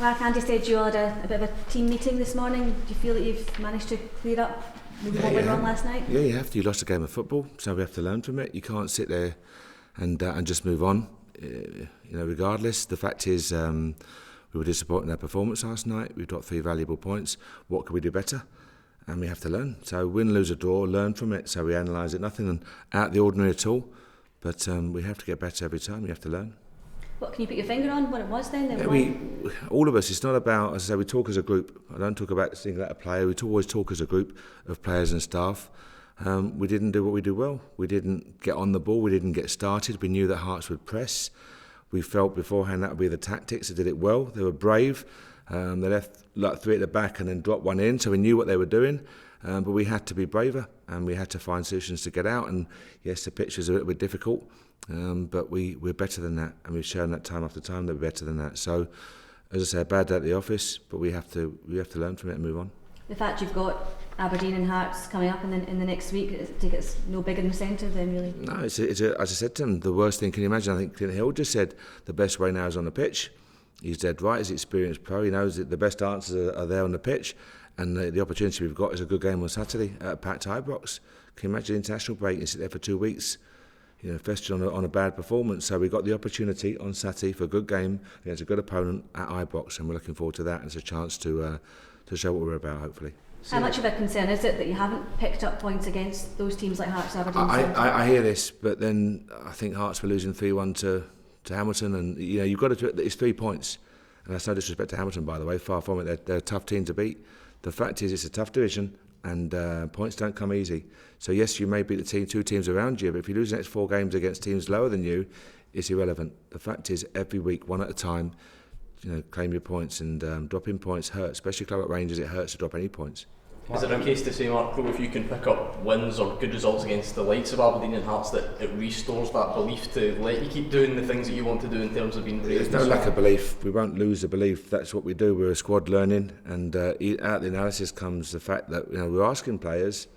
Mark, Andy said you all had a bit of a team meeting this morning. Do you feel that you've managed to clear up maybe what went wrong last night? Yeah, you have to. You lost a game of football, so we have to learn from it. You can't sit there and just move on. Regardless, the fact is we were disappointed in our performance last night. We've got 3 valuable points. What can we do better? And we have to learn. So win, lose or draw, learn from it. So we analyse it. Nothing out of the ordinary at all. But we have to get better every time. You have to learn. What can you put your finger on what it was then? All of us, it's not about, as I say, we talk as a group. I don't talk about single out a player. We always talk as a group of players and staff. We didn't do what we do well. We didn't get on the ball. We didn't get started. We knew that Hearts would press. We felt beforehand that would be the tactics. They did it well. They were brave. They left like 3 at the back and then dropped 1 in, so we knew what they were doing. But we had to be braver and we had to find solutions to get out. And yes, the pitch was a little bit difficult. But we're better than that, and we've shown that time after time that we're better than that. So, as I say, a bad day at the office, but we have to learn from it and move on. The fact you've got Aberdeen and Hearts coming up in the next week, I think it's no bigger incentive then, really. No, it's as I said to him, the worst thing. Can you imagine? I think Clint Hill just said the best way now is on the pitch. He's dead right. He's an experienced pro. He knows that the best answers are there on the pitch, and the opportunity we've got is a good game on Saturday at a packed Ibrox. Can you imagine the international break and sit there for 2 weeks? Festered on a bad performance. So we got the opportunity on Saturday for a good game against a good opponent at Ibrox, and we're looking forward to that. And it's a chance to show what we're about, hopefully. How much of a concern is it that you haven't picked up points against those teams like Hearts, Aberdeen? I hear this, but then I think Hearts were losing 3-1 to Hamilton, and you've got to. It's 3 points, and that's no disrespect to Hamilton, by the way. Far from it. They're a tough team to beat. The fact is, it's a tough division. And points don't come easy. So yes, you may beat the 2 teams around you, but if you lose the next 4 games against teams lower than you, it's irrelevant. The fact is, every week, 1 at a time, claim your points, and dropping points hurts. Especially a club like Rangers, it hurts to drop any points. Is it a case to say, Mark, if you can pick up wins or good results against the likes of Aberdeen and Hearts, that it restores that belief to let you keep doing the things that you want to do in terms of being brave? There's no lack of belief. We won't lose the belief. That's what we do. We're a squad learning, and out of the analysis comes the fact that we're asking players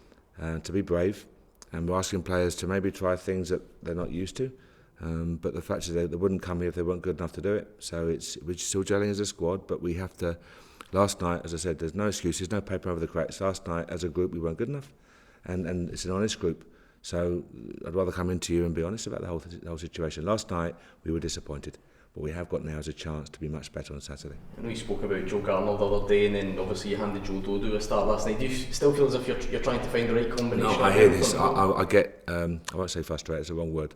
to be brave, and we're asking players to maybe try things that they're not used to. But the fact is they wouldn't come here if they weren't good enough to do it. So we're still gelling as a squad, but we have to. Last night, as I said, there's no excuses, no paper over the cracks. Last night, as a group, we weren't good enough, and it's an honest group. So I'd rather come into you and be honest about the whole situation. Last night, we were disappointed, but we have got now as a chance to be much better on Saturday. I know you spoke about Joe Garner the other day, and then obviously you handed Joe Dodo a start last night. Do you still feel as if you're trying to find the right combination? No, I hear this. I get. I won't say frustrated. It's the wrong word.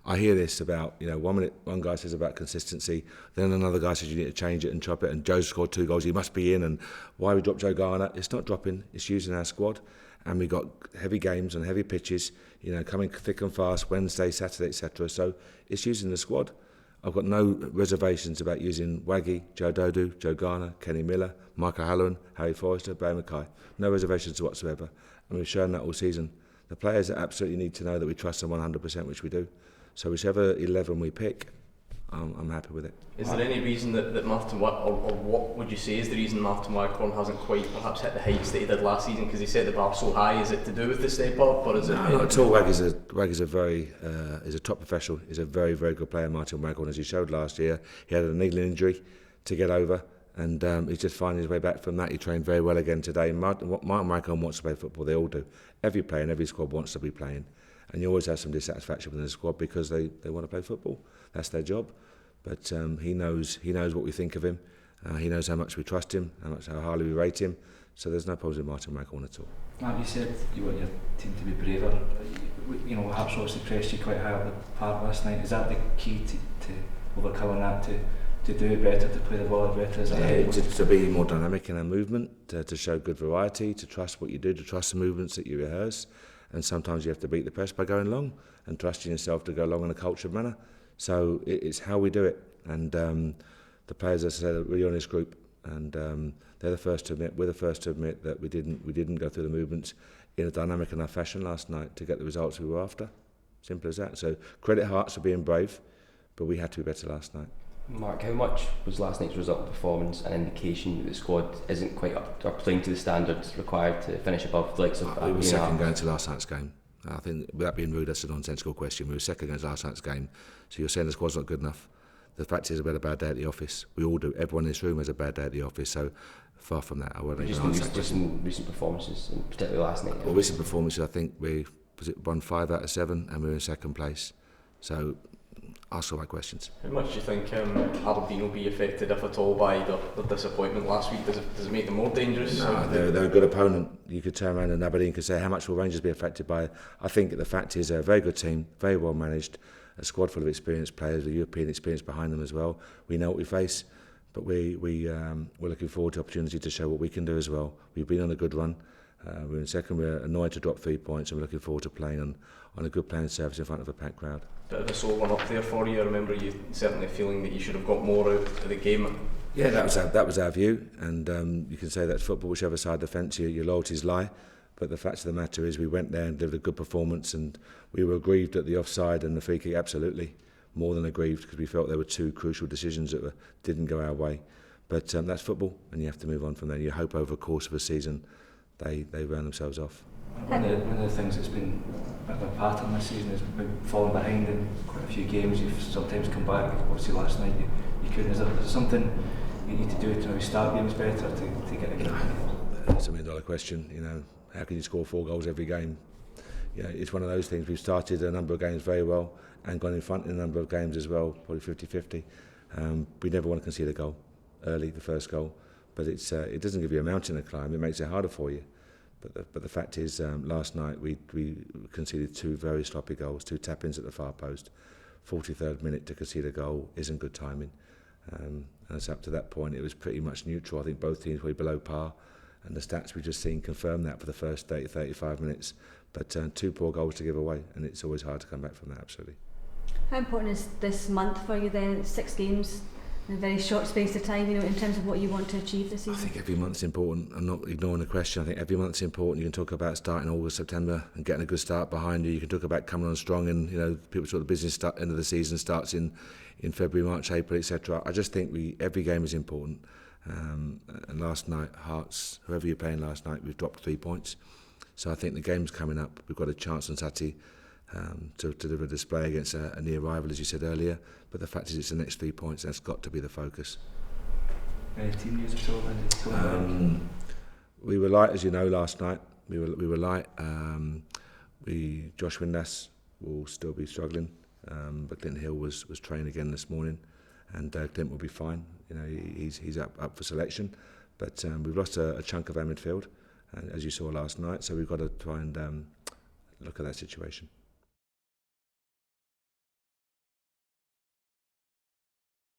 I hear this about, 1 minute one guy says about consistency, then another guy says you need to change it and chop it, and Joe scored 2 goals, he must be in, and why we dropped Joe Garner? It's not dropping, it's using our squad, and we got heavy games and heavy pitches, coming thick and fast, Wednesday, Saturday, etc. So it's using the squad. I've got no reservations about using Waggy, Joe Dodo, Joe Garner, Kenny Miller, Michael Halloran, Harry Forrester, Barry Mackay. No reservations whatsoever, and we've shown that all season. The players absolutely need to know that we trust them 100%, which we do. So whichever 11 we pick, I'm happy with it. Is there any reason that Martin or what would you say is the reason Martin Waghorn hasn't quite perhaps hit the heights that he did last season, because he set the bar so high? Is it to do with the step up, or is it? No, not at all. Waggy's a top professional. He's a very, very good player, Martin Waghorn, as he showed last year. He had a niggling injury to get over, and he's just finding his way back from that. He trained very well again today. Martin Waghorn wants to play football. They all do. Every player in every squad wants to be playing. And you always have some dissatisfaction within the squad because they want to play football. That's their job. But he knows what we think of him. He knows how much we trust him, how highly we rate him. So there's no problems with Martin Waghorn at all. Mark, you said you want your team to be braver. Hearts obviously pressed you quite high at the park last night. Is that the key to overcoming that, to do it better, to play the ball better? Is that to be more dynamic in our movement, to show good variety, to trust what you do, to trust the movements that you rehearse. And sometimes you have to beat the press by going long and trusting yourself to go long in a cultured manner. So it's how we do it. And the players, as I said, are a really honest group, and they're the first to admit, we're the first to admit that we didn't go through the movements in a dynamic enough fashion last night to get the results we were after. Simple as that. So credit Hearts for being brave, but we had to be better last night. Mark, how much was last night's result and performance an indication that the squad isn't quite up or playing to the standards required to finish above the likes of We were second going to last night's game. I think, without being rude, that's a nonsensical question. We were second against last night's game. So you're saying the squad's not good enough. The fact is, we had a bad day at the office. We all do. Everyone in this room has a bad day at the office. So far from that, I wouldn't even answer that question. Just in recent performances, and particularly last night. Well, recent performances, I think we won 5 out of 7, and we were in second place. So ask all my questions. How much do you think Aberdeen will be affected, if at all, by the disappointment last week? Does it make them more dangerous? No, they're a good opponent. You could turn around and Aberdeen could say, how much will Rangers be affected by it? I think the fact is they're a very good team, very well managed, a squad full of experienced players, with European experience behind them as well. We know what we face, but we're looking forward to the opportunity to show what we can do as well. We've been on a good run. We're in second. We're annoyed to drop 3 points, and we're looking forward to playing on a good playing surface in front of a packed crowd. Bit of a sore one up there for you. I remember you certainly feeling that you should have got more out of the game. Yeah, that was our view, and you can say that's football. Whichever side of the fence your loyalties lie. But the fact of the matter is, we went there and delivered a good performance, and we were aggrieved at the offside and the free kick. Absolutely, more than aggrieved, because we felt there were 2 crucial decisions that didn't go our way. But that's football, and you have to move on from there. You hope over the course of a season they round themselves off. One of the things that's been a bit of a pattern this season is we've fallen behind in quite a few games. You've sometimes come back. Obviously last night you couldn't. Is there something you need to do to maybe start games better to get a game? It's $1 million question. You know, how can you score 4 goals every game? You know, it's one of those things. We've started a number of games very well and gone in front in a number of games as well, probably 50-50. We never want to concede a goal early, the first goal, but it doesn't give you a mountain to climb. It makes it harder for you. But the fact is, last night we conceded 2 very sloppy goals, 2 tap-ins at the far post. 43rd minute to concede a goal isn't good timing. And it's up to that point, it was pretty much neutral. I think both teams were below par, and the stats we've just seen confirm that for the first 35 minutes. But 2 poor goals to give away, and it's always hard to come back from that, absolutely. How important is this month for you then? 6 games in a very short space of time, in terms of what you want to achieve this season? I think every month's important. I'm not ignoring the question. I think every month's important. You can talk about starting August, September and getting a good start behind you. You can talk about coming on strong, and people talk the business end of the season starts in February, March, April, etc. I just think every game is important. And last night, Hearts, whoever you're playing last night, we've dropped 3 points. So I think the game's coming up. We've got a chance on Saturday to deliver a display against a near rival, as you said earlier. But the fact is, it's the next 3 points. That's got to be the focus. Any team news at all? We were light, as you know, last night. We were light. Josh Windass will still be struggling, but Clint Hill was trained again this morning, and Clint will be fine. He's up for selection, but we've lost a chunk of our midfield, as you saw last night. So we've got to try and look at that situation.